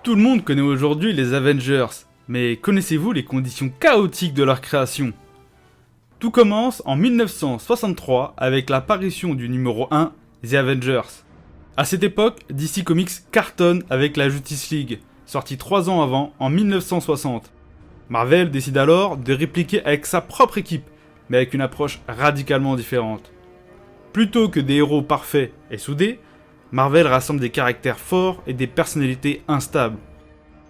Tout le monde connaît aujourd'hui les Avengers, mais connaissez-vous les conditions chaotiques de leur création? Tout commence en 1963 avec l'apparition du numéro 1, The Avengers. A cette époque, DC Comics cartonne avec la Justice League, sortie 3 ans avant, en 1960. Marvel décide alors de répliquer avec sa propre équipe, mais avec une approche radicalement différente. Plutôt que des héros parfaits et soudés, Marvel rassemble des caractères forts et des personnalités instables.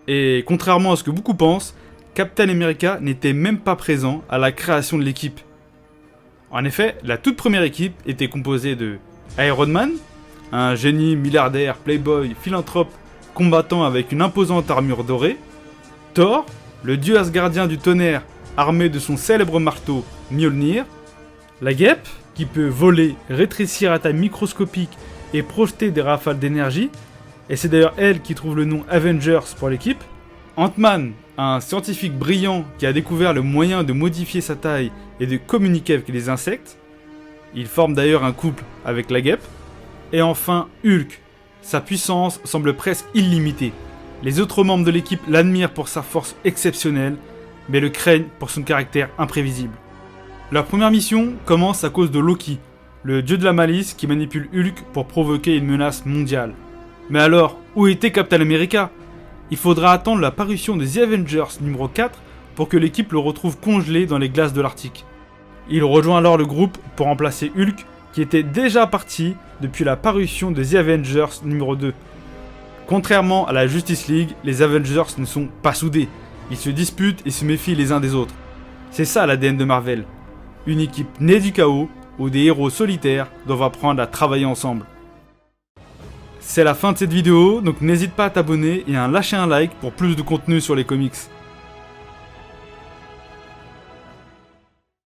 Et contrairement à ce que beaucoup pensent, Captain America n'était même pas présent à la création de l'équipe. En effet, la toute première équipe était composée de Iron Man, un génie milliardaire, playboy, philanthrope, combattant avec une imposante armure dorée, Thor, le dieu asgardien du tonnerre, armé de son célèbre marteau Mjolnir, la guêpe, qui peut voler, rétrécir à taille microscopique et projeter des rafales d'énergie, et c'est d'ailleurs elle qui trouve le nom Avengers pour l'équipe, Ant-Man, un scientifique brillant qui a découvert le moyen de modifier sa taille et de communiquer avec les insectes, il forme d'ailleurs un couple avec la guêpe, et enfin Hulk, sa puissance semble presque illimitée. Les autres membres de l'équipe l'admirent pour sa force exceptionnelle, mais le craignent pour son caractère imprévisible. Leur première mission commence à cause de Loki, le dieu de la malice qui manipule Hulk pour provoquer une menace mondiale. Mais alors, où était Captain America? Il faudra attendre l'apparition des The Avengers numéro 4 pour que l'équipe le retrouve congelé dans les glaces de l'Arctique. Il rejoint alors le groupe pour remplacer Hulk, qui était déjà parti depuis la parution de The Avengers numéro 2. Contrairement à la Justice League, les Avengers ne sont pas soudés. Ils se disputent et se méfient les uns des autres. C'est ça l'ADN de Marvel. Une équipe née du chaos, où des héros solitaires doivent apprendre à travailler ensemble. C'est la fin de cette vidéo, donc n'hésite pas à t'abonner et à lâcher un like pour plus de contenu sur les comics.